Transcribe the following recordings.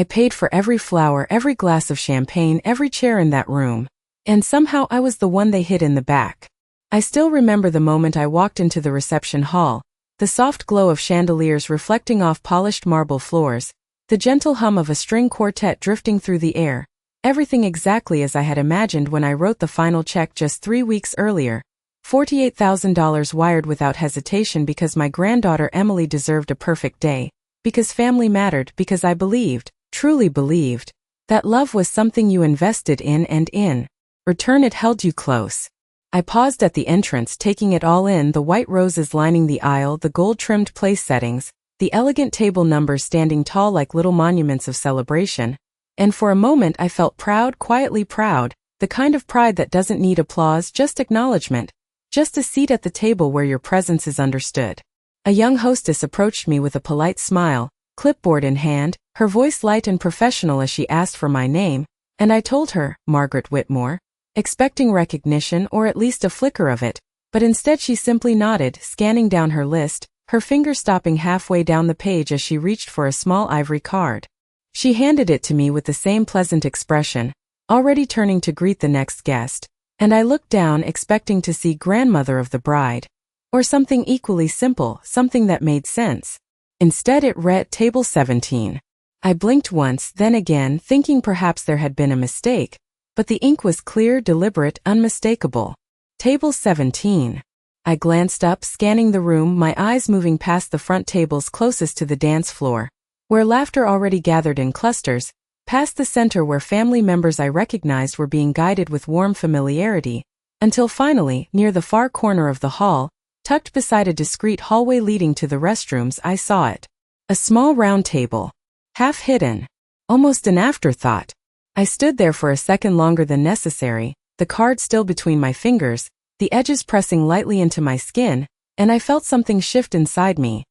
I paid for every flower, every glass of champagne, every chair in that room. And somehow I was the one they hid in the back. I still remember the moment I walked into the reception hall, the soft glow of chandeliers reflecting off polished marble floors, the gentle hum of a string quartet drifting through the air, everything exactly as I had imagined when I wrote the final check just 3 weeks earlier. $48,000 wired without hesitation because my granddaughter Emily deserved a perfect day, because family mattered, because I believed, truly believed, that love was something you invested in and in return it held you close. I paused at the entrance, taking it all in, the white roses lining the aisle, the gold-trimmed place settings, the elegant table numbers standing tall like little monuments of celebration, and for a moment I felt proud, quietly proud, the kind of pride that doesn't need applause, just acknowledgement, just a seat at the table where your presence is understood. A young hostess approached me with a polite smile, clipboard in hand, her voice light and professional as she asked for my name, and I told her, Margaret Whitmore, expecting recognition or at least a flicker of it, but instead she simply nodded, scanning down her list, her finger stopping halfway down the page as she reached for a small ivory card. She handed it to me with the same pleasant expression, already turning to greet the next guest, and I looked down expecting to see grandmother of the bride, or something equally simple, something that made sense. Instead it read Table 17. I blinked once, then again, thinking perhaps there had been a mistake, but the ink was clear, deliberate, unmistakable. Table 17. I glanced up, scanning the room, my eyes moving past the front tables closest to the dance floor, where laughter already gathered in clusters, past the center where family members I recognized were being guided with warm familiarity, until finally, near the far corner of the hall, tucked beside a discreet hallway leading to the restrooms, I saw it. A small round table. Half hidden. Almost an afterthought. I stood there for a second longer than necessary, the card still between my fingers, the edges pressing lightly into my skin, and I felt something shift inside me.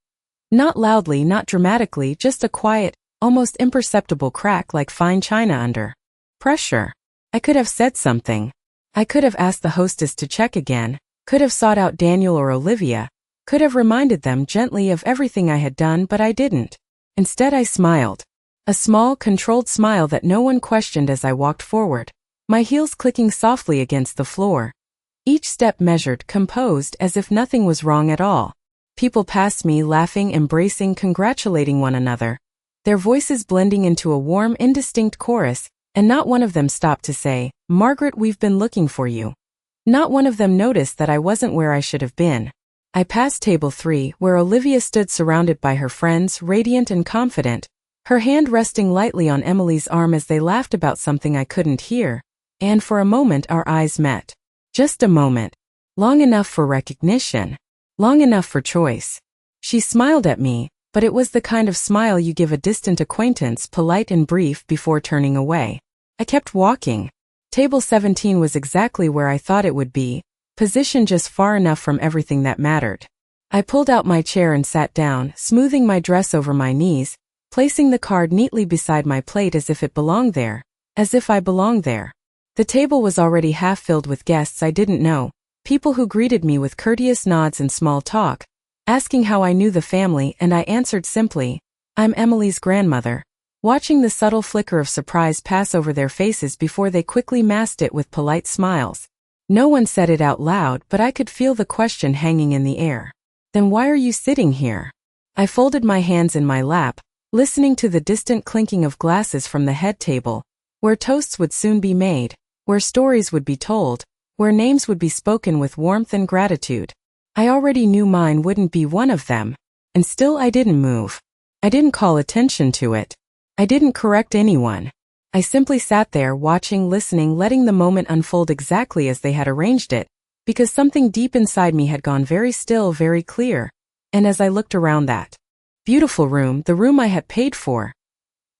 Not loudly, not dramatically, just a quiet, almost imperceptible crack like fine china under pressure. I could have said something. I could have asked the hostess to check again, could have sought out Daniel or Olivia, could have reminded them gently of everything I had done, but I didn't. Instead I smiled. A small, controlled smile that no one questioned as I walked forward, my heels clicking softly against the floor. Each step measured, composed, as if nothing was wrong at all. People passed me, laughing, embracing, congratulating one another, their voices blending into a warm, indistinct chorus, and not one of them stopped to say, Margaret, we've been looking for you. Not one of them noticed that I wasn't where I should have been. I passed table 3, where Olivia stood surrounded by her friends, radiant and confident, her hand resting lightly on Emily's arm as they laughed about something I couldn't hear, and for a moment our eyes met. Just a moment. Long enough for recognition. Long enough for choice. She smiled at me, but it was the kind of smile you give a distant acquaintance, polite and brief, before turning away. I kept walking. Table 17 was exactly where I thought it would be, positioned just far enough from everything that mattered. I pulled out my chair and sat down, smoothing my dress over my knees, placing the card neatly beside my plate as if it belonged there, as if I belonged there. The table was already half filled with guests I didn't know, people who greeted me with courteous nods and small talk, asking how I knew the family, and I answered simply, I'm Emily's grandmother, watching the subtle flicker of surprise pass over their faces before they quickly masked it with polite smiles. No one said it out loud, but I could feel the question hanging in the air. Then why are you sitting here? I folded my hands in my lap, listening to the distant clinking of glasses from the head table, where toasts would soon be made, where stories would be told, where names would be spoken with warmth and gratitude. I already knew mine wouldn't be one of them, and still I didn't move. I didn't call attention to it. I didn't correct anyone. I simply sat there watching, listening, letting the moment unfold exactly as they had arranged it, because something deep inside me had gone very still, very clear, and as I looked around that beautiful room, the room I had paid for,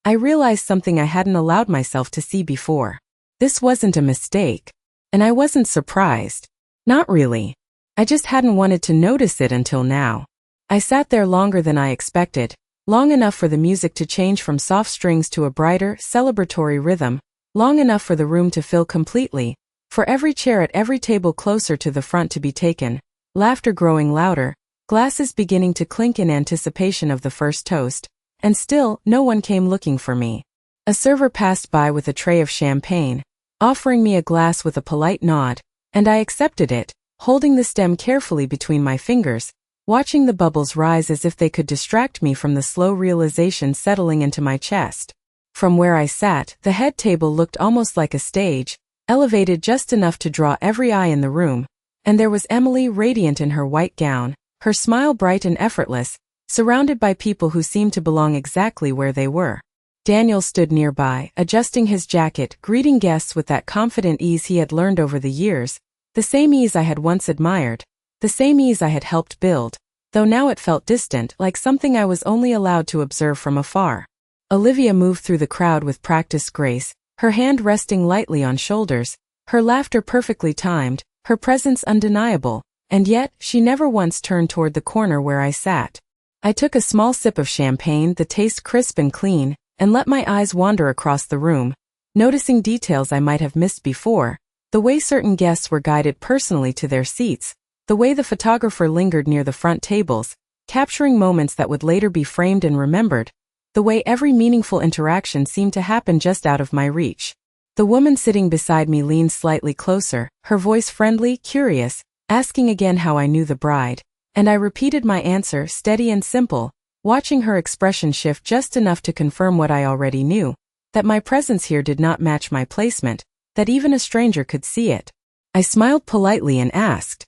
I realized something I hadn't allowed myself to see before. This wasn't a mistake, and I wasn't surprised. Not really. I just hadn't wanted to notice it until now. I sat there longer than I expected, long enough for the music to change from soft strings to a brighter, celebratory rhythm, long enough for the room to fill completely, for every chair at every table closer to the front to be taken, laughter growing louder, glasses beginning to clink in anticipation of the first toast, and still, no one came looking for me. A server passed by with a tray of champagne, offering me a glass with a polite nod, and I accepted it, holding the stem carefully between my fingers, watching the bubbles rise as if they could distract me from the slow realization settling into my chest. From where I sat, the head table looked almost like a stage, elevated just enough to draw every eye in the room, and there was Emily radiant in her white gown, her smile bright and effortless, surrounded by people who seemed to belong exactly where they were. Daniel stood nearby, adjusting his jacket, greeting guests with that confident ease he had learned over the years, the same ease I had once admired, the same ease I had helped build, though now it felt distant, like something I was only allowed to observe from afar. Olivia moved through the crowd with practiced grace, her hand resting lightly on shoulders, her laughter perfectly timed, her presence undeniable, and yet she never once turned toward the corner where I sat. I took a small sip of champagne, the taste crisp and clean, and let my eyes wander across the room, noticing details I might have missed before, the way certain guests were guided personally to their seats, the way the photographer lingered near the front tables, capturing moments that would later be framed and remembered, the way every meaningful interaction seemed to happen just out of my reach. The woman sitting beside me leaned slightly closer, her voice friendly, curious, asking again how I knew the bride, and I repeated my answer, steady and simple, watching her expression shift just enough to confirm what I already knew, that my presence here did not match my placement, that even a stranger could see it. I smiled politely and asked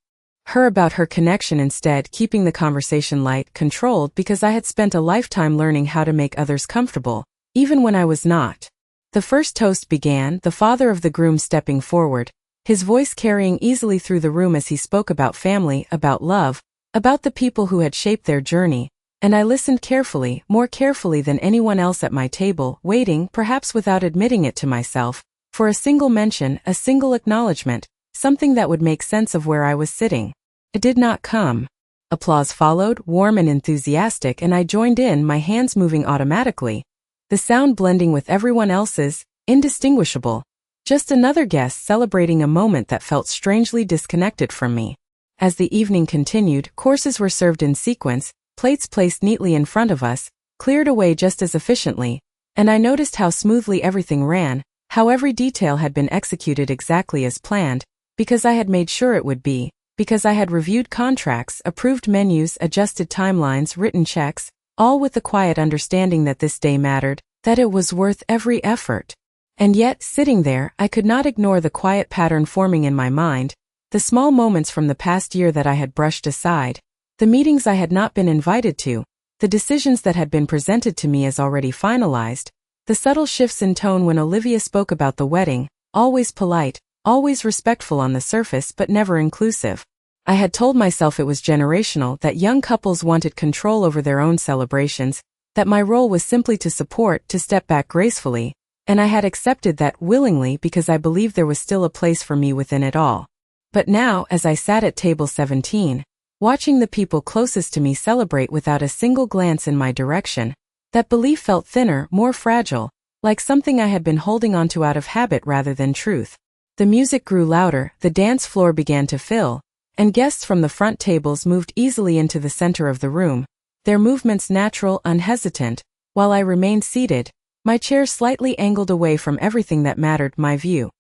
her about her connection instead, keeping the conversation light, controlled, because I had spent a lifetime learning how to make others comfortable, even when I was not. The first toast began, the father of the groom stepping forward, his voice carrying easily through the room as he spoke about family, about love, about the people who had shaped their journey, and I listened carefully, more carefully than anyone else at my table, waiting, perhaps without admitting it to myself, for a single mention, a single acknowledgement, something that would make sense of where I was sitting. It did not come. Applause followed, warm and enthusiastic, and I joined in, my hands moving automatically, the sound blending with everyone else's, indistinguishable. Just another guest celebrating a moment that felt strangely disconnected from me. As the evening continued, courses were served in sequence, plates placed neatly in front of us, cleared away just as efficiently, and I noticed how smoothly everything ran, how every detail had been executed exactly as planned, because I had made sure it would be, because I had reviewed contracts, approved menus, adjusted timelines, written checks, all with the quiet understanding that this day mattered, that it was worth every effort. And yet, sitting there, I could not ignore the quiet pattern forming in my mind, the small moments from the past year that I had brushed aside, the meetings I had not been invited to, the decisions that had been presented to me as already finalized, the subtle shifts in tone when Olivia spoke about the wedding, always polite, always respectful on the surface but never inclusive. I had told myself it was generational, that young couples wanted control over their own celebrations, that my role was simply to support, to step back gracefully, and I had accepted that willingly because I believed there was still a place for me within it all. But now, as I sat at table 17, watching the people closest to me celebrate without a single glance in my direction, that belief felt thinner, more fragile, like something I had been holding onto out of habit rather than truth. The music grew louder, the dance floor began to fill, and guests from the front tables moved easily into the center of the room, their movements natural, unhesitant, while I remained seated, my chair slightly angled away from everything that mattered, my view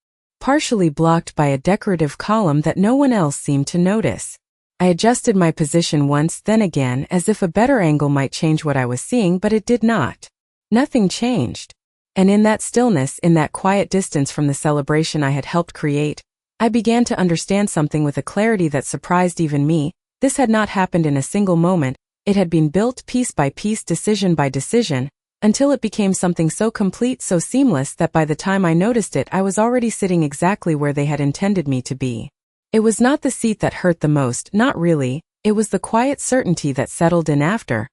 partially blocked by a decorative column that no one else seemed to notice. I adjusted my position once, then again, as if a better angle might change what I was seeing, but it did not. Nothing changed. And in that stillness, in that quiet distance from the celebration I had helped create, I began to understand something with a clarity that surprised even me. This had not happened in a single moment, it had been built piece by piece, decision by decision, until it became something so complete, so seamless that by the time I noticed it I was already sitting exactly where they had intended me to be. It was not the seat that hurt the most, not really, it was the quiet certainty that settled in after.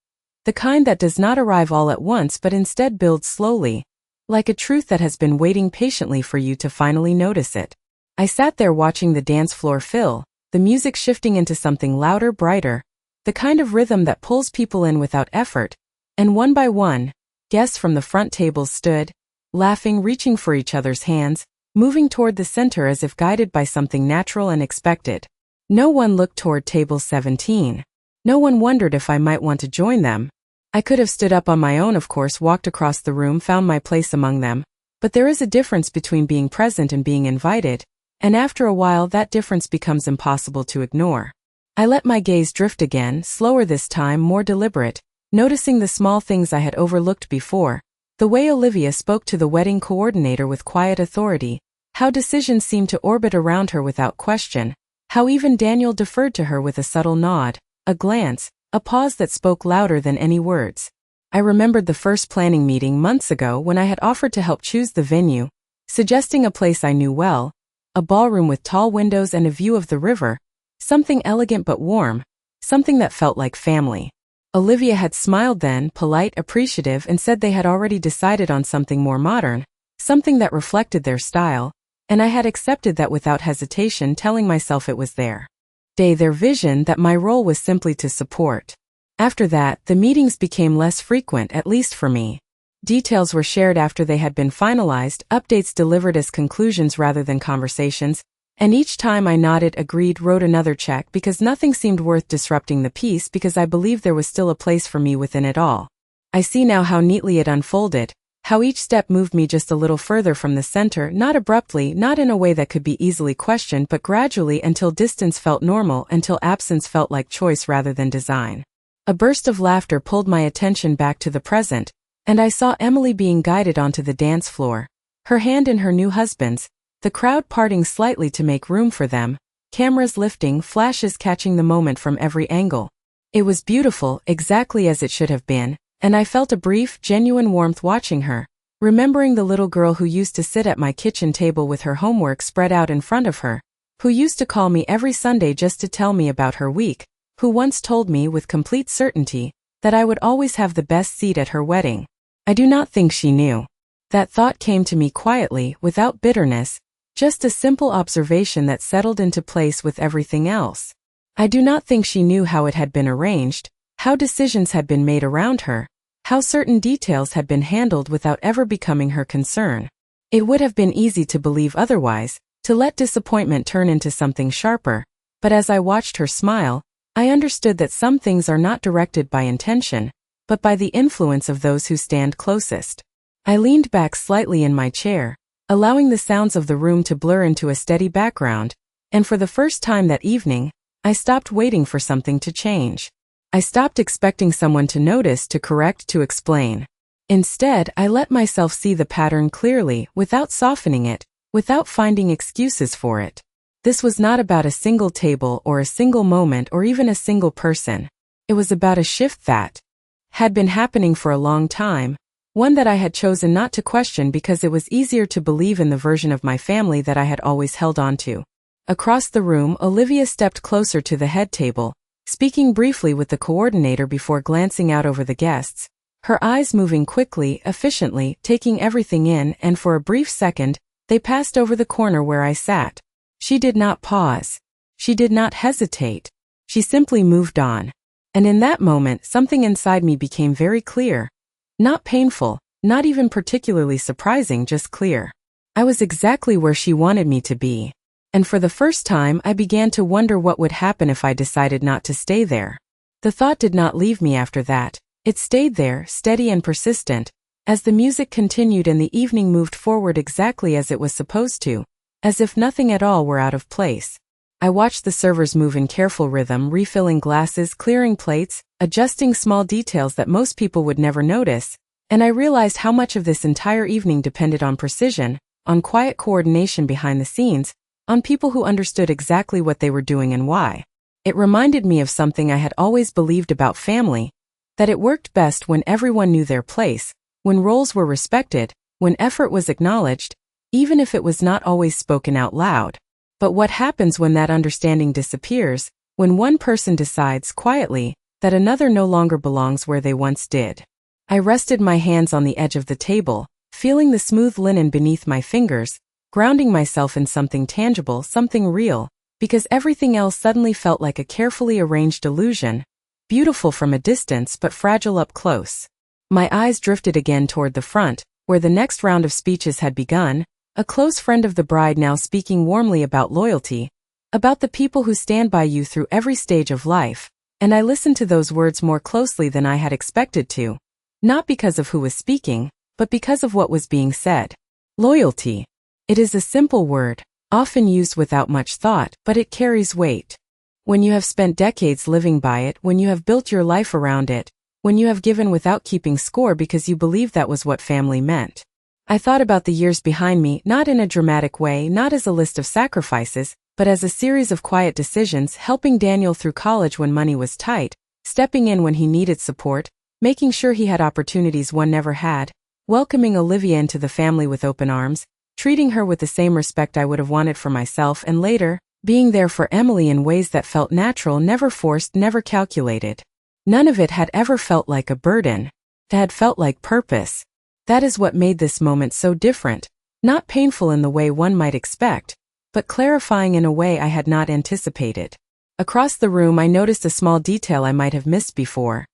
The kind that does not arrive all at once but instead builds slowly, like a truth that has been waiting patiently for you to finally notice it. I sat there watching the dance floor fill, the music shifting into something louder, brighter, the kind of rhythm that pulls people in without effort, and one by one, guests from the front tables stood, laughing, reaching for each other's hands, moving toward the center as if guided by something natural and expected. No one looked toward table 17. No one wondered if I might want to join them. I could have stood up on my own, of course, walked across the room, found my place among them, but there is a difference between being present and being invited, and after a while that difference becomes impossible to ignore. I let my gaze drift again, slower this time, more deliberate, noticing the small things I had overlooked before, the way Olivia spoke to the wedding coordinator with quiet authority, how decisions seemed to orbit around her without question, how even Daniel deferred to her with a subtle nod, a glance, a pause that spoke louder than any words. I remembered the first planning meeting months ago when I had offered to help choose the venue, suggesting a place I knew well, a ballroom with tall windows and a view of the river, something elegant but warm, something that felt like family. Olivia had smiled then, polite, appreciative, and said they had already decided on something more modern, something that reflected their style, and I had accepted that without hesitation, telling myself it was their vision, that my role was simply to support. After that, the meetings became less frequent, at least for me. Details were shared after they had been finalized, updates delivered as conclusions rather than conversations, and each time I nodded, agreed, wrote another check because nothing seemed worth disrupting the peace, because I believed there was still a place for me within it all. I see now how neatly it unfolded, how each step moved me just a little further from the center, not abruptly, not in a way that could be easily questioned, but gradually, until distance felt normal, until absence felt like choice rather than design. A burst of laughter pulled my attention back to the present, and I saw Emily being guided onto the dance floor, her hand in her new husband's, the crowd parting slightly to make room for them, cameras lifting, flashes catching the moment from every angle. It was beautiful, exactly as it should have been, and I felt a brief, genuine warmth watching her, remembering the little girl who used to sit at my kitchen table with her homework spread out in front of her, who used to call me every Sunday just to tell me about her week, who once told me with complete certainty that I would always have the best seat at her wedding. I do not think she knew. That thought came to me quietly, without bitterness, just a simple observation that settled into place with everything else. I do not think she knew how it had been arranged, how decisions had been made around her, how certain details had been handled without ever becoming her concern. It would have been easy to believe otherwise, to let disappointment turn into something sharper, but as I watched her smile, I understood that some things are not directed by intention, but by the influence of those who stand closest. I leaned back slightly in my chair, allowing the sounds of the room to blur into a steady background, and for the first time that evening, I stopped waiting for something to change. I stopped expecting someone to notice, to correct, to explain. Instead, I let myself see the pattern clearly, without softening it, without finding excuses for it. This was not about a single table or a single moment or even a single person. It was about a shift that had been happening for a long time, one that I had chosen not to question because it was easier to believe in the version of my family that I had always held on to. Across the room, Olivia stepped closer to the head table, speaking briefly with the coordinator before glancing out over the guests, her eyes moving quickly, efficiently, taking everything in, and for a brief second, they passed over the corner where I sat. She did not pause. She did not hesitate. She simply moved on. And in that moment, something inside me became very clear. Not painful, not even particularly surprising, just clear. I was exactly where she wanted me to be. And for the first time, I began to wonder what would happen if I decided not to stay there. The thought did not leave me after that. It stayed there, steady and persistent, as the music continued and the evening moved forward exactly as it was supposed to, as if nothing at all were out of place. I watched the servers move in careful rhythm, refilling glasses, clearing plates, adjusting small details that most people would never notice, and I realized how much of this entire evening depended on precision, on quiet coordination behind the scenes, on people who understood exactly what they were doing and why. It reminded me of something I had always believed about family, that it worked best when everyone knew their place, when roles were respected, when effort was acknowledged, even if it was not always spoken out loud. But what happens when that understanding disappears, when one person decides, quietly, that another no longer belongs where they once did? I rested my hands on the edge of the table, feeling the smooth linen beneath my fingers, grounding myself in something tangible, something real, because everything else suddenly felt like a carefully arranged illusion, beautiful from a distance but fragile up close. My eyes drifted again toward the front, where the next round of speeches had begun, a close friend of the bride now speaking warmly about loyalty, about the people who stand by you through every stage of life, And I listened to those words more closely than I had expected to. Not because of who was speaking, but because of what was being said. Loyalty. It is a simple word, often used without much thought, but it carries weight. When you have spent decades living by it, when you have built your life around it, when you have given without keeping score because you believed that was what family meant. I thought about the years behind me, not in a dramatic way, not as a list of sacrifices, but as a series of quiet decisions, helping Daniel through college when money was tight, stepping in when he needed support, making sure he had opportunities one never had, welcoming Olivia into the family with open arms, treating her with the same respect I would have wanted for myself, and later, being there for Emily in ways that felt natural, never forced, never calculated. None of it had ever felt like a burden. It had felt like purpose. That is what made this moment so different, not painful in the way one might expect, but clarifying in a way I had not anticipated. Across the room I noticed a small detail I might have missed before.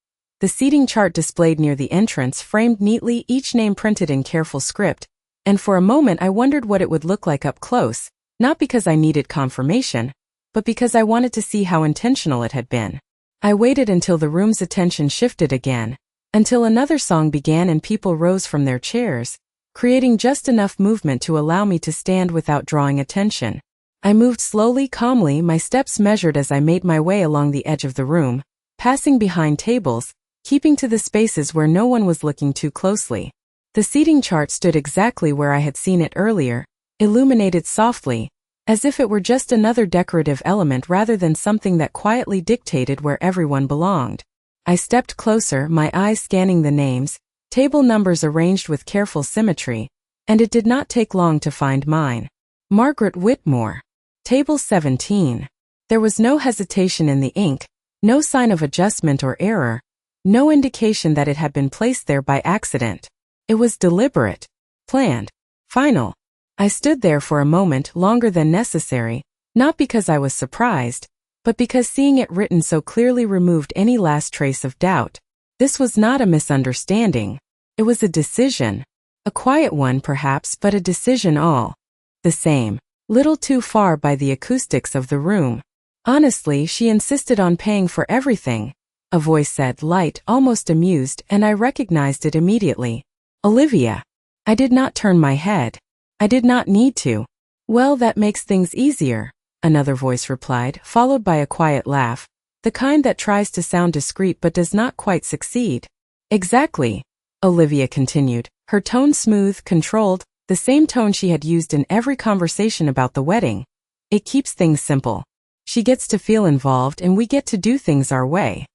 The seating chart displayed near the entrance, framed neatly, each name printed in careful script, and for a moment I wondered what it would look like up close, not because I needed confirmation, but because I wanted to see how intentional it had been. I waited until the room's attention shifted again, until another song began and people rose from their chairs, creating just enough movement to allow me to stand without drawing attention. I moved slowly, calmly, my steps measured as I made my way along the edge of the room, passing behind tables, keeping to the spaces where no one was looking too closely. The seating chart stood exactly where I had seen it earlier, illuminated softly, as if it were just another decorative element rather than something that quietly dictated where everyone belonged. I stepped closer, my eyes scanning the names, table numbers arranged with careful symmetry, and it did not take long to find mine. Margaret Whitmore. Table 17. There was no hesitation in the ink, no sign of adjustment or error, no indication that it had been placed there by accident. It was deliberate, planned, final. I stood there for a moment, longer than necessary, not because I was surprised, but because seeing it written so clearly removed any last trace of doubt. This was not a misunderstanding. It was a decision. A quiet one perhaps, but a decision all the same. Little too far by the acoustics of the room. Honestly, she insisted on paying for everything. A voice said, light, almost amused, and I recognized it immediately. Olivia. I did not turn my head. I did not need to. Well, that makes things easier, another voice replied, followed by a quiet laugh, the kind that tries to sound discreet but does not quite succeed. Exactly, Olivia continued, her tone smooth, controlled, the same tone she had used in every conversation about the wedding. It keeps things simple. She gets to feel involved and we get to do things our way.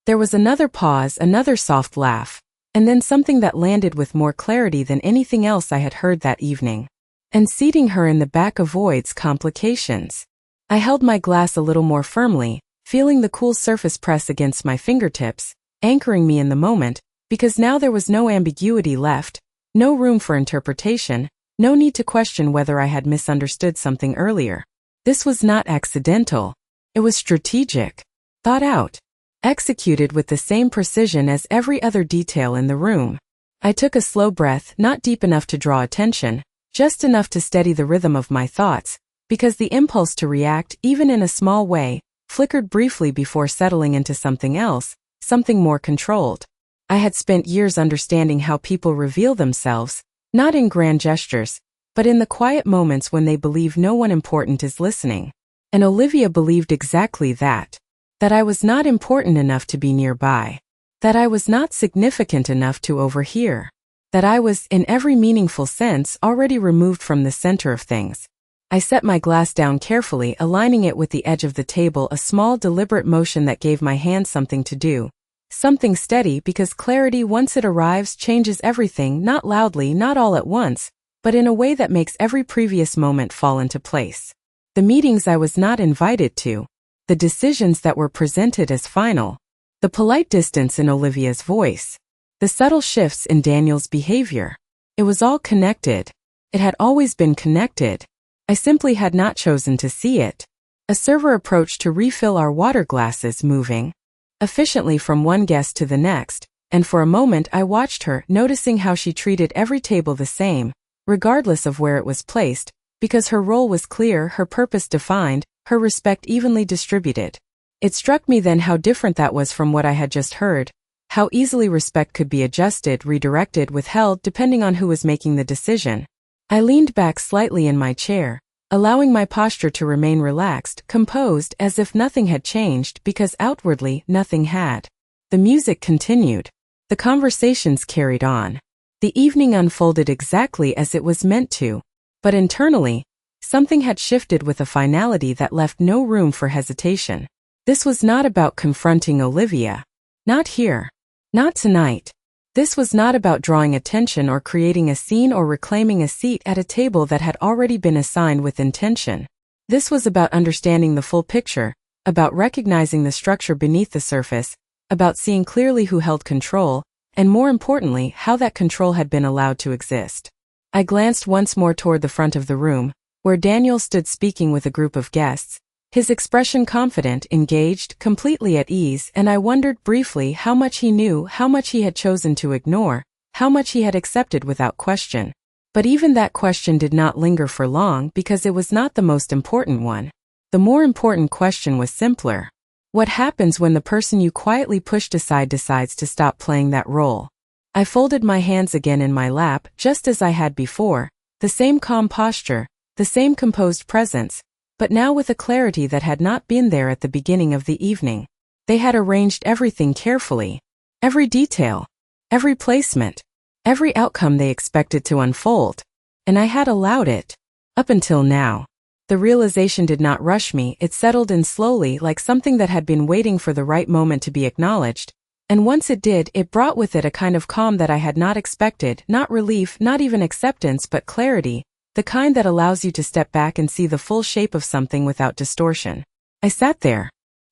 There was another pause, another soft laugh, and then something that landed with more clarity than anything else I had heard that evening. And seating her in the back avoids complications. I held my glass a little more firmly, feeling the cool surface press against my fingertips, anchoring me in the moment, because now there was no ambiguity left, no room for interpretation, no need to question whether I had misunderstood something earlier. This was not accidental. It was strategic, thought out, executed with the same precision as every other detail in the room. I took a slow breath, not deep enough to draw attention, just enough to steady the rhythm of my thoughts, because the impulse to react, even in a small way, flickered briefly before settling into something else, something more controlled. I had spent years understanding how people reveal themselves, not in grand gestures, but in the quiet moments when they believe no one important is listening. And Olivia believed exactly that. That I was not important enough to be nearby. That I was not significant enough to overhear. That I was, in every meaningful sense, already removed from the center of things. I set my glass down carefully, aligning it with the edge of the table, a small, deliberate motion that gave my hand something to do. Something steady, because clarity, once it arrives, changes everything, not loudly, not all at once, but in a way that makes every previous moment fall into place. The meetings I was not invited to. The decisions that were presented as final. The polite distance in Olivia's voice. The subtle shifts in Daniel's behavior. It was all connected. It had always been connected. I simply had not chosen to see it. A server approached to refill our water glasses, moving efficiently from one guest to the next, and for a moment I watched her, noticing how she treated every table the same, regardless of where it was placed, because her role was clear, her purpose defined, her respect evenly distributed. It struck me then how different that was from what I had just heard, how easily respect could be adjusted, redirected, withheld depending on who was making the decision. I leaned back slightly in my chair, allowing my posture to remain relaxed, composed, as if nothing had changed because outwardly nothing had. The music continued. The conversations carried on. The evening unfolded exactly as it was meant to. But internally, something had shifted with a finality that left no room for hesitation. This was not about confronting Olivia. Not here. Not tonight. This was not about drawing attention or creating a scene or reclaiming a seat at a table that had already been assigned with intention. This was about understanding the full picture, about recognizing the structure beneath the surface, about seeing clearly who held control, and more importantly, how that control had been allowed to exist. I glanced once more toward the front of the room, where Daniel stood speaking with a group of guests, his expression confident, engaged, completely at ease, and I wondered briefly how much he knew, how much he had chosen to ignore, how much he had accepted without question. But even that question did not linger for long because it was not the most important one. The more important question was simpler. What happens when the person you quietly pushed aside decides to stop playing that role? I folded my hands again in my lap, just as I had before, the same calm posture, the same composed presence, but now with a clarity that had not been there at the beginning of the evening. They had arranged everything carefully. Every detail, every placement, every outcome they expected to unfold. And I had allowed it. Up until now. The realization did not rush me, it settled in slowly like something that had been waiting for the right moment to be acknowledged. And once it did, it brought with it a kind of calm that I had not expected, not relief, not even acceptance, but clarity. The kind that allows you to step back and see the full shape of something without distortion. I sat there.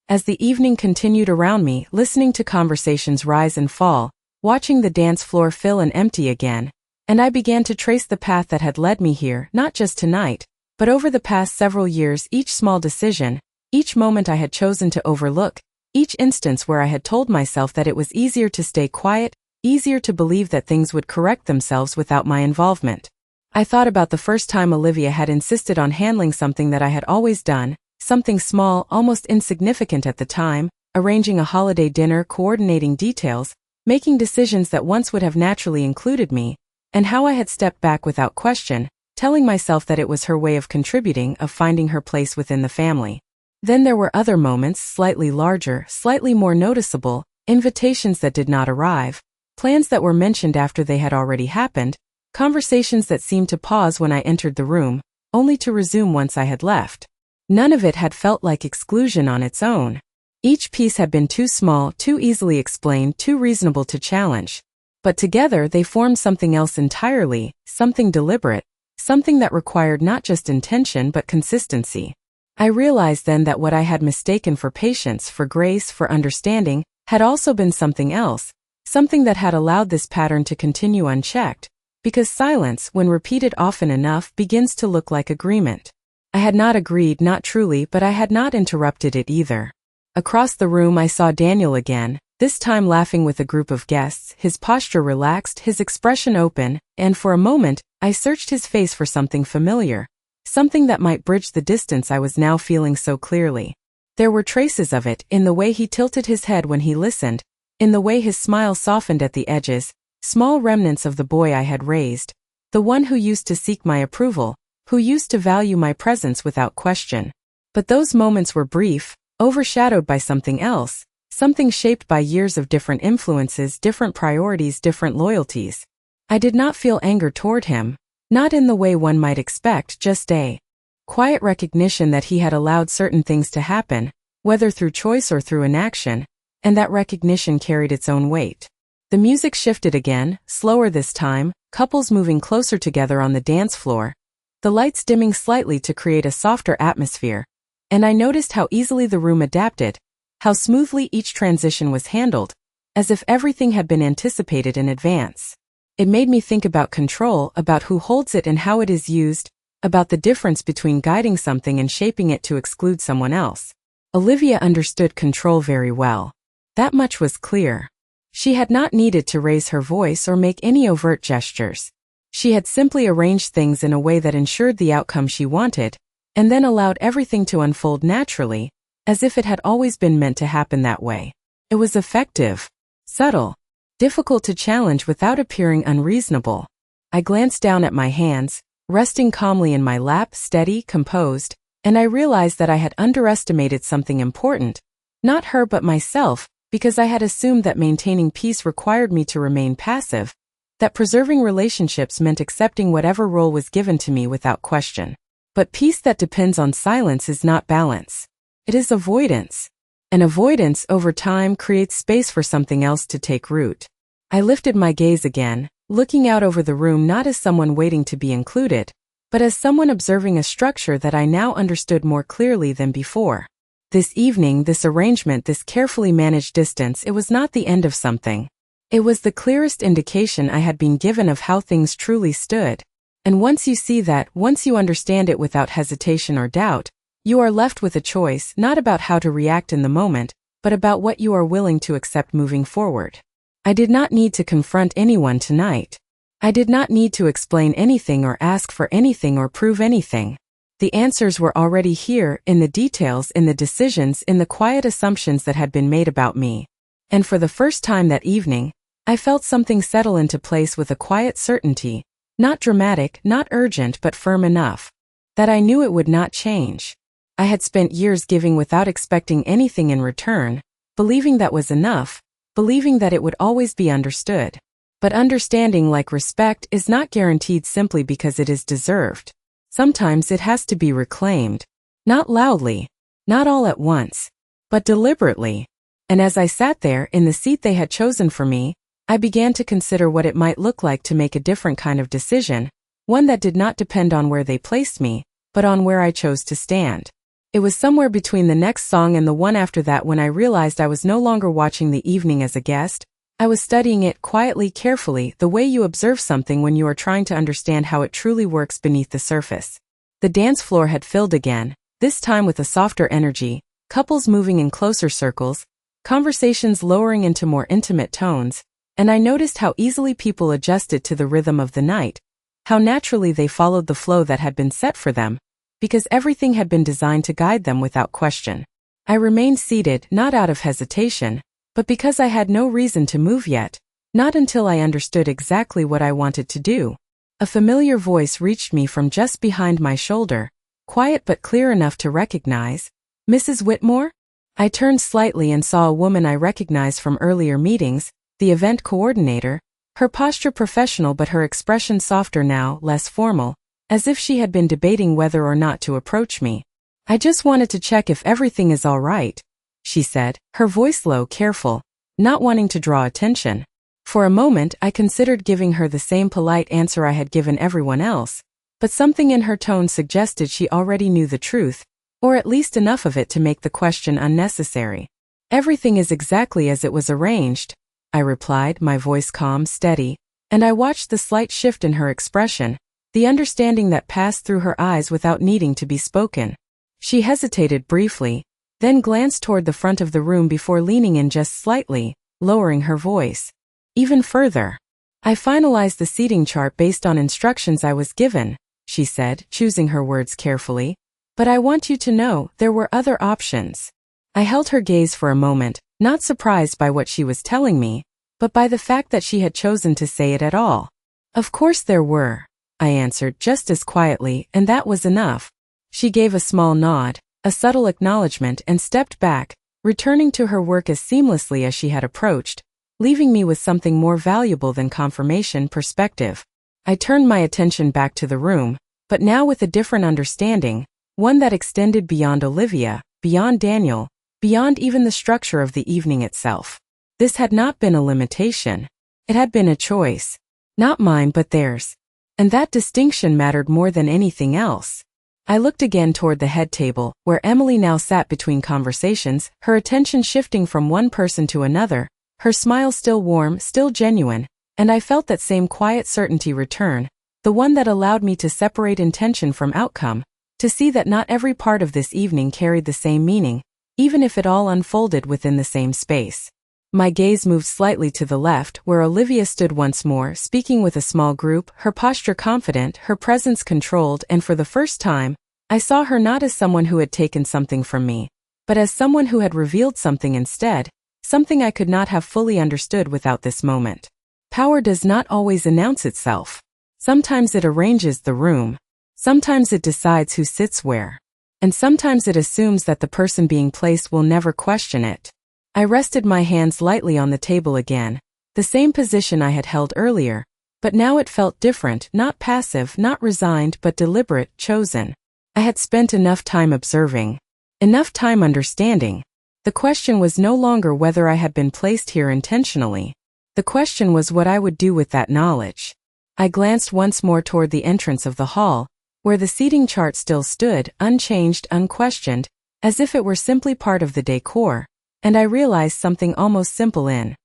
As the evening continued around me, listening to conversations rise and fall, watching the dance floor fill and empty again, and I began to trace the path that had led me here, not just tonight, but over the past several years, each small decision, each moment I had chosen to overlook, each instance where I had told myself that it was easier to stay quiet, easier to believe that things would correct themselves without my involvement. I thought about the first time Olivia had insisted on handling something that I had always done, something small, almost insignificant at the time, arranging a holiday dinner, coordinating details, making decisions that once would have naturally included me, and how I had stepped back without question, telling myself that it was her way of contributing, of finding her place within the family. Then there were other moments, slightly larger, slightly more noticeable, invitations that did not arrive, plans that were mentioned after they had already happened, conversations that seemed to pause when I entered the room, only to resume once I had left. None of it had felt like exclusion on its own. Each piece had been too small, too easily explained, too reasonable to challenge. But together they formed something else entirely, something deliberate, something that required not just intention but consistency. I realized then that what I had mistaken for patience, for grace, for understanding, had also been something else, something that had allowed this pattern to continue unchecked. Because silence, when repeated often enough, begins to look like agreement. I had not agreed, not truly, but I had not interrupted it either. Across the room I saw Daniel again, this time laughing with a group of guests, his posture relaxed, his expression open, and for a moment, I searched his face for something familiar, something that might bridge the distance I was now feeling so clearly. There were traces of it, in the way he tilted his head when he listened, in the way his smile softened at the edges, small remnants of the boy I had raised, the one who used to seek my approval, who used to value my presence without question. But those moments were brief, overshadowed by something else, something shaped by years of different influences, different priorities, different loyalties. I did not feel anger toward him, not in the way one might expect, just a quiet recognition that he had allowed certain things to happen, whether through choice or through inaction, and that recognition carried its own weight. The music shifted again, slower this time, couples moving closer together on the dance floor, the lights dimming slightly to create a softer atmosphere, and I noticed how easily the room adapted, how smoothly each transition was handled, as if everything had been anticipated in advance. It made me think about control, about who holds it and how it is used, about the difference between guiding something and shaping it to exclude someone else. Olivia understood control very well. That much was clear. She had not needed to raise her voice or make any overt gestures. She had simply arranged things in a way that ensured the outcome she wanted, and then allowed everything to unfold naturally, as if it had always been meant to happen that way. It was effective, subtle, difficult to challenge without appearing unreasonable. I glanced down at my hands, resting calmly in my lap, steady, composed, and I realized that I had underestimated something important, not her but myself, because I had assumed that maintaining peace required me to remain passive, that preserving relationships meant accepting whatever role was given to me without question. But peace that depends on silence is not balance. It is avoidance. And avoidance over time creates space for something else to take root. I lifted my gaze again, looking out over the room not as someone waiting to be included, but as someone observing a structure that I now understood more clearly than before. This evening, this arrangement, this carefully managed distance, it was not the end of something. It was the clearest indication I had been given of how things truly stood. And once you see that, once you understand it without hesitation or doubt, you are left with a choice, not about how to react in the moment, but about what you are willing to accept moving forward. I did not need to confront anyone tonight. I did not need to explain anything or ask for anything or prove anything. The answers were already here, in the details, in the decisions, in the quiet assumptions that had been made about me. And for the first time that evening, I felt something settle into place with a quiet certainty, not dramatic, not urgent, but firm enough, that I knew it would not change. I had spent years giving without expecting anything in return, believing that was enough, believing that it would always be understood. But understanding, like respect, is not guaranteed simply because it is deserved. Sometimes it has to be reclaimed. Not loudly, not all at once, but deliberately. And as I sat there in the seat they had chosen for me, I began to consider what it might look like to make a different kind of decision, one that did not depend on where they placed me, but on where I chose to stand. It was somewhere between the next song and the one after that when I realized I was no longer watching the evening as a guest. I was studying it quietly, carefully, the way you observe something when you are trying to understand how it truly works beneath the surface. The dance floor had filled again, this time with a softer energy, couples moving in closer circles, conversations lowering into more intimate tones, and I noticed how easily people adjusted to the rhythm of the night, how naturally they followed the flow that had been set for them, because everything had been designed to guide them without question. I remained seated, not out of hesitation, but because I had no reason to move yet, not until I understood exactly what I wanted to do. A familiar voice reached me from just behind my shoulder, quiet but clear enough to recognize. "Mrs. Whitmore?" I turned slightly and saw a woman I recognized from earlier meetings, the event coordinator, her posture professional but her expression softer now, less formal, as if she had been debating whether or not to approach me. "I just wanted to check if everything is all right," she said, her voice low, careful, not wanting to draw attention. For a moment I considered giving her the same polite answer I had given everyone else, but something in her tone suggested she already knew the truth, or at least enough of it to make the question unnecessary. "Everything is exactly as it was arranged," I replied, my voice calm, steady, and I watched the slight shift in her expression, the understanding that passed through her eyes without needing to be spoken. She hesitated briefly, then glanced toward the front of the room before leaning in just slightly, lowering her voice even further. "I finalized the seating chart based on instructions I was given," she said, choosing her words carefully, "but I want you to know there were other options." I held her gaze for a moment, not surprised by what she was telling me, but by the fact that she had chosen to say it at all. "Of course there were," I answered just as quietly, and that was enough. She gave a small nod, a subtle acknowledgement, and stepped back, returning to her work as seamlessly as she had approached, leaving me with something more valuable than confirmation: perspective. I turned my attention back to the room, but now with a different understanding, one that extended beyond Olivia, beyond Daniel, beyond even the structure of the evening itself. This had not been a limitation. It had been a choice. Not mine but theirs. And that distinction mattered more than anything else. I looked again toward the head table, where Emily now sat between conversations, her attention shifting from one person to another, her smile still warm, still genuine, and I felt that same quiet certainty return, the one that allowed me to separate intention from outcome, to see that not every part of this evening carried the same meaning, even if it all unfolded within the same space. My gaze moved slightly to the left, where Olivia stood once more, speaking with a small group, her posture confident, her presence controlled, and for the first time, I saw her not as someone who had taken something from me, but as someone who had revealed something instead, something I could not have fully understood without this moment. Power does not always announce itself. Sometimes it arranges the room. Sometimes it decides who sits where. And sometimes it assumes that the person being placed will never question it. I rested my hands lightly on the table again, the same position I had held earlier, but now it felt different, not passive, not resigned, but deliberate, chosen. I had spent enough time observing, enough time understanding. The question was no longer whether I had been placed here intentionally. The question was what I would do with that knowledge. I glanced once more toward the entrance of the hall, where the seating chart still stood, unchanged, unquestioned, as if it were simply part of the decor, and I realized something almost simple in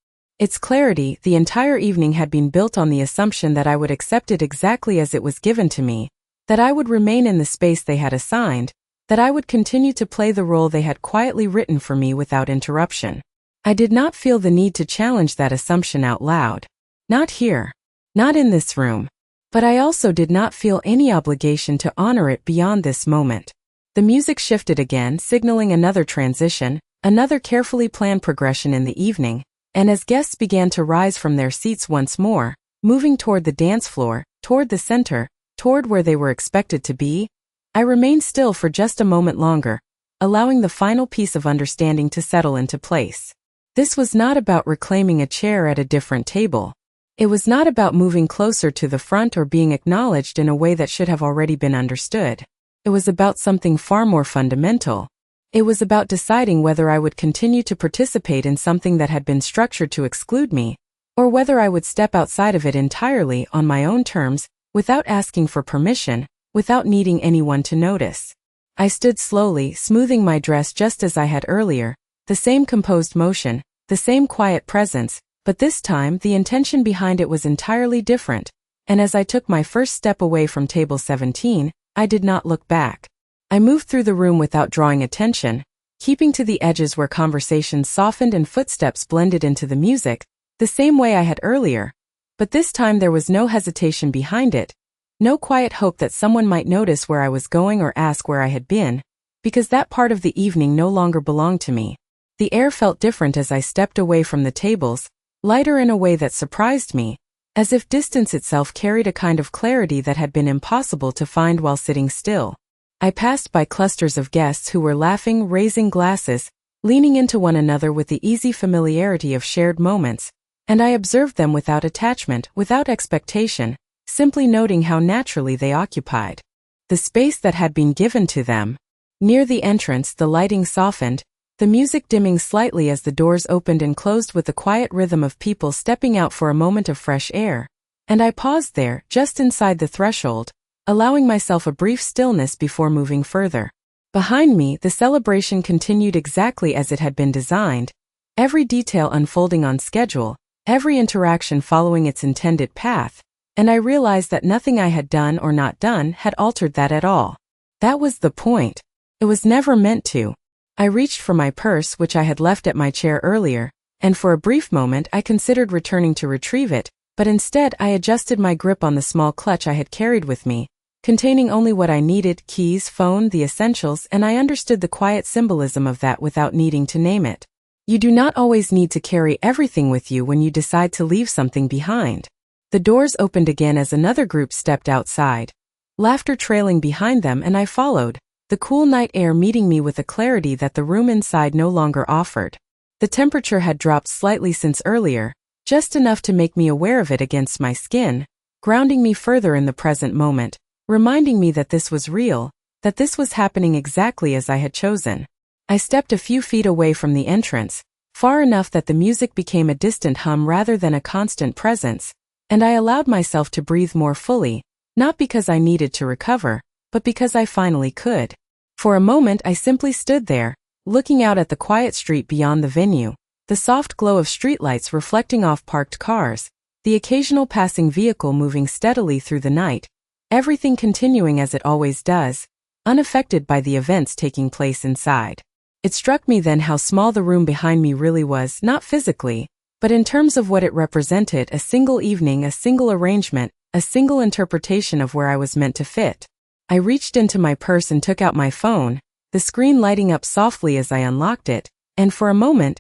its clarity. The entire evening had been built on the assumption that I would accept it exactly as it was given to me, that I would remain in the space they had assigned, that I would continue to play the role they had quietly written for me without interruption. I did not feel the need to challenge that assumption out loud. Not here. Not in this room. But I also did not feel any obligation to honor it beyond this moment. The music shifted again, signaling another transition, another carefully planned progression in the evening, and as guests began to rise from their seats once more, moving toward the dance floor, toward the center, toward where they were expected to be, I remained still for just a moment longer, allowing the final piece of understanding to settle into place. This was not about reclaiming a chair at a different table. It was not about moving closer to the front or being acknowledged in a way that should have already been understood. It was about something far more fundamental. It was about deciding whether I would continue to participate in something that had been structured to exclude me, or whether I would step outside of it entirely on my own terms, without asking for permission, without needing anyone to notice. I stood slowly, smoothing my dress just as I had earlier, the same composed motion, the same quiet presence, but this time the intention behind it was entirely different, and as I took my first step away from table 17, I did not look back. I moved through the room without drawing attention, keeping to the edges where conversations softened and footsteps blended into the music, the same way I had earlier, but this time there was no hesitation behind it, no quiet hope that someone might notice where I was going or ask where I had been, because that part of the evening no longer belonged to me. The air felt different as I stepped away from the tables, lighter in a way that surprised me, as if distance itself carried a kind of clarity that had been impossible to find while sitting still. I passed by clusters of guests who were laughing, raising glasses, leaning into one another with the easy familiarity of shared moments, and I observed them without attachment, without expectation, simply noting how naturally they occupied the space that had been given to them. Near the entrance, the lighting softened, the music dimming slightly as the doors opened and closed with the quiet rhythm of people stepping out for a moment of fresh air, and I paused there, just inside the threshold, allowing myself a brief stillness before moving further. Behind me, the celebration continued exactly as it had been designed, every detail unfolding on schedule, every interaction following its intended path, and I realized that nothing I had done or not done had altered that at all. That was the point. It was never meant to. I reached for my purse, which I had left at my chair earlier, and for a brief moment I considered returning to retrieve it, but instead I adjusted my grip on the small clutch I had carried with me, containing only what I needed: keys, phone, the essentials, and I understood the quiet symbolism of that without needing to name it. You do not always need to carry everything with you when you decide to leave something behind. The doors opened again as another group stepped outside, laughter trailing behind them, and I followed, the cool night air meeting me with a clarity that the room inside no longer offered. The temperature had dropped slightly since earlier, just enough to make me aware of it against my skin, grounding me further in the present moment, reminding me that this was real, that this was happening exactly as I had chosen. I stepped a few feet away from the entrance, far enough that the music became a distant hum rather than a constant presence, and I allowed myself to breathe more fully, not because I needed to recover, but because I finally could. For a moment I simply stood there, looking out at the quiet street beyond the venue, the soft glow of streetlights reflecting off parked cars, the occasional passing vehicle moving steadily through the night, everything continuing as it always does, unaffected by the events taking place inside. It struck me then how small the room behind me really was, not physically, but in terms of what it represented: a single evening, a single arrangement, a single interpretation of where I was meant to fit. I reached into my purse and took out my phone, the screen lighting up softly as I unlocked it, and for a moment,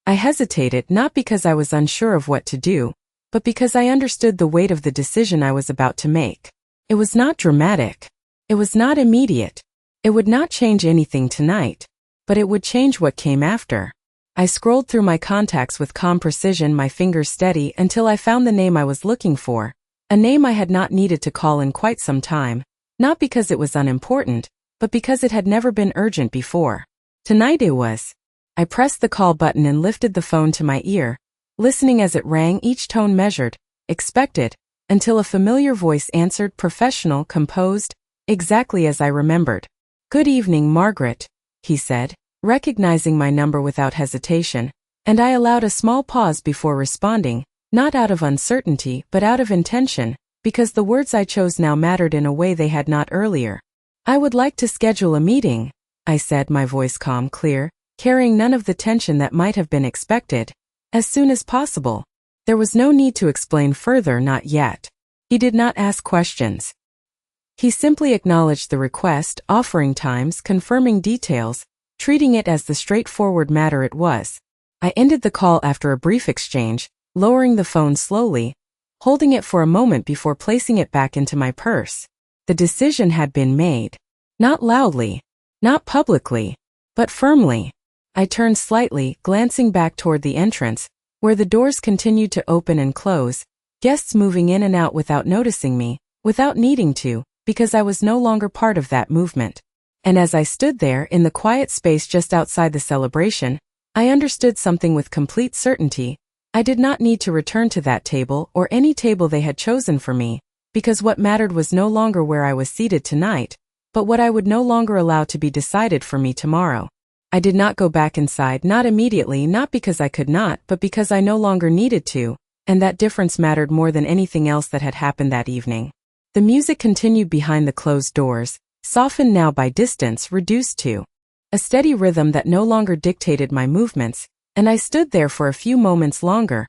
I hesitated not because I was unsure of what to do, but because I understood the weight of the decision I was about to make. It was not dramatic. It was not immediate. It would not change anything tonight, but it would change what came after. I scrolled through my contacts with calm precision, my fingers steady, until I found the name I was looking for, a name I had not needed to call in quite some time, not because it was unimportant, but because it had never been urgent before. Tonight it was. I pressed the call button and lifted the phone to my ear, listening as it rang, each tone measured, expected, until a familiar voice answered, professional, composed, exactly as I remembered. "Good evening, Margaret," he said, recognizing my number without hesitation, and I allowed a small pause before responding, not out of uncertainty but out of intention, because the words I chose now mattered in a way they had not earlier. "I would like to schedule a meeting," I said, my voice calm, clear, carrying none of the tension that might have been expected, "as soon as possible." There was no need to explain further, not yet. He did not ask questions. He simply acknowledged the request, offering times, confirming details, treating it as the straightforward matter it was. I ended the call after a brief exchange, lowering the phone slowly, holding it for a moment before placing it back into my purse. The decision had been made. Not loudly, not publicly, but firmly. I turned slightly, glancing back toward the entrance, where the doors continued to open and close, guests moving in and out without noticing me, without needing to, because I was no longer part of that movement. And as I stood there in the quiet space just outside the celebration, I understood something with complete certainty. I did not need to return to that table or any table they had chosen for me, because what mattered was no longer where I was seated tonight, but what I would no longer allow to be decided for me tomorrow. I did not go back inside, not immediately, not because I could not, but because I no longer needed to, and that difference mattered more than anything else that had happened that evening. The music continued behind the closed doors, softened now by distance, reduced to a steady rhythm that no longer dictated my movements, and I stood there for a few moments longer,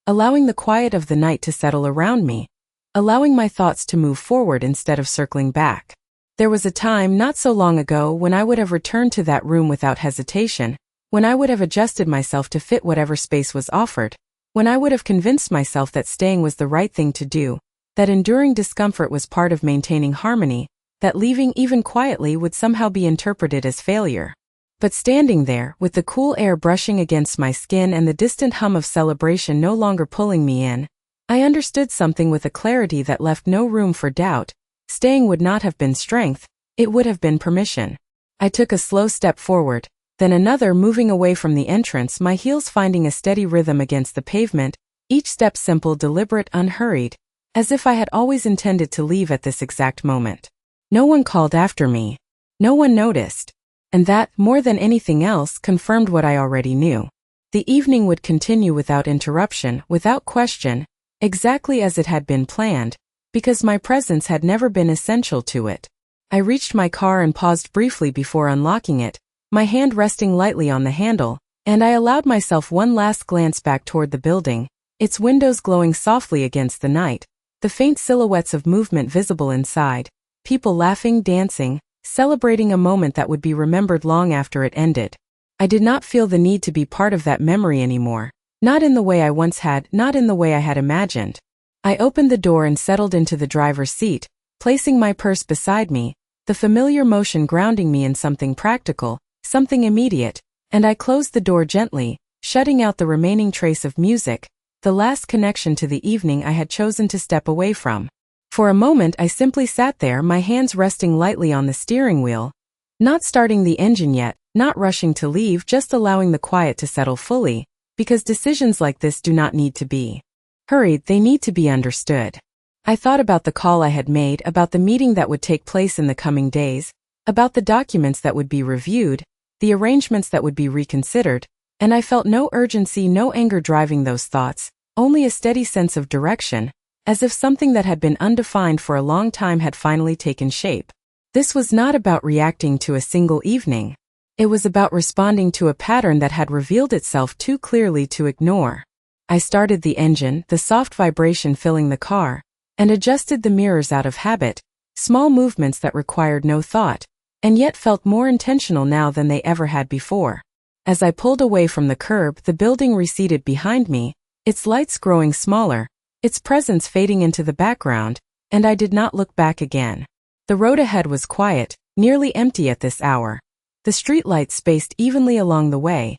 allowing the quiet of the night to settle around me, allowing my thoughts to move forward instead of circling back. There was a time not so long ago when I would have returned to that room without hesitation, when I would have adjusted myself to fit whatever space was offered, when I would have convinced myself that staying was the right thing to do, that enduring discomfort was part of maintaining harmony, that leaving even quietly would somehow be interpreted as failure. But standing there, with the cool air brushing against my skin and the distant hum of celebration no longer pulling me in, I understood something with a clarity that left no room for doubt. Staying would not have been strength, it would have been permission. I took a slow step forward, then another, moving away from the entrance, my heels finding a steady rhythm against the pavement, each step simple, deliberate, unhurried, as if I had always intended to leave at this exact moment. No one called after me. No one noticed. And that, more than anything else, confirmed what I already knew. The evening would continue without interruption, without question, exactly as it had been planned, because my presence had never been essential to it. I reached my car and paused briefly before unlocking it, my hand resting lightly on the handle, and I allowed myself one last glance back toward the building, its windows glowing softly against the night, the faint silhouettes of movement visible inside, people laughing, dancing, celebrating a moment that would be remembered long after it ended. I did not feel the need to be part of that memory anymore, not in the way I once had, not in the way I had imagined. I opened the door and settled into the driver's seat, placing my purse beside me, the familiar motion grounding me in something practical, something immediate, and I closed the door gently, shutting out the remaining trace of music, the last connection to the evening I had chosen to step away from. For a moment I simply sat there, my hands resting lightly on the steering wheel, not starting the engine yet, not rushing to leave, just allowing the quiet to settle fully, because decisions like this do not need to be hurried, they need to be understood. I thought about the call I had made, about the meeting that would take place in the coming days, about the documents that would be reviewed, the arrangements that would be reconsidered, and I felt no urgency, no anger driving those thoughts, only a steady sense of direction, as if something that had been undefined for a long time had finally taken shape. This was not about reacting to a single evening. It was about responding to a pattern that had revealed itself too clearly to ignore. I started the engine, the soft vibration filling the car, and adjusted the mirrors out of habit, small movements that required no thought, and yet felt more intentional now than they ever had before. As I pulled away from the curb, the building receded behind me, its lights growing smaller, its presence fading into the background, and I did not look back again. The road ahead was quiet, nearly empty at this hour. The streetlights spaced evenly along the way,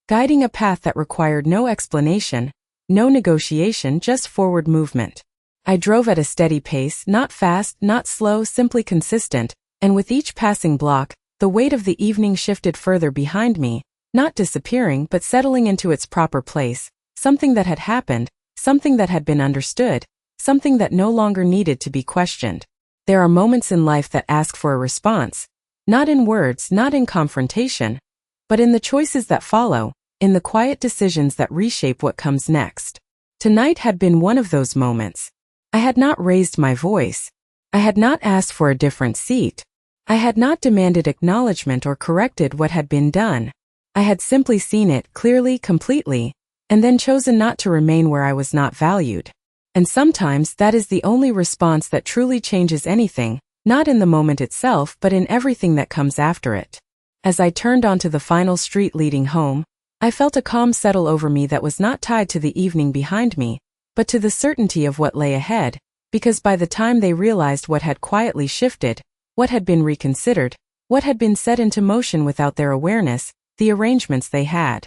guiding a path that required no explanation, no negotiation, just forward movement. I drove at a steady pace, not fast, not slow, simply consistent, and with each passing block, the weight of the evening shifted further behind me, not disappearing but settling into its proper place, something that had happened, something that had been understood, something that no longer needed to be questioned. There are moments in life that ask for a response, not in words, not in confrontation, but in the choices that follow, in the quiet decisions that reshape what comes next. Tonight had been one of those moments. I had not raised my voice. I had not asked for a different seat. I had not demanded acknowledgement or corrected what had been done. I had simply seen it clearly, completely, and then chosen not to remain where I was not valued. And sometimes that is the only response that truly changes anything, not in the moment itself but in everything that comes after it. As I turned onto the final street leading home, I felt a calm settle over me that was not tied to the evening behind me, but to the certainty of what lay ahead, because by the time they realized what had quietly shifted, what had been reconsidered, what had been set into motion without their awareness, the arrangements they had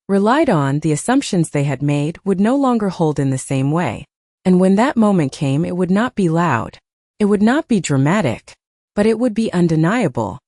relied on, the assumptions they had made, would no longer hold in the same way. And when that moment came, it would not be loud. It would not be dramatic. But it would be undeniable.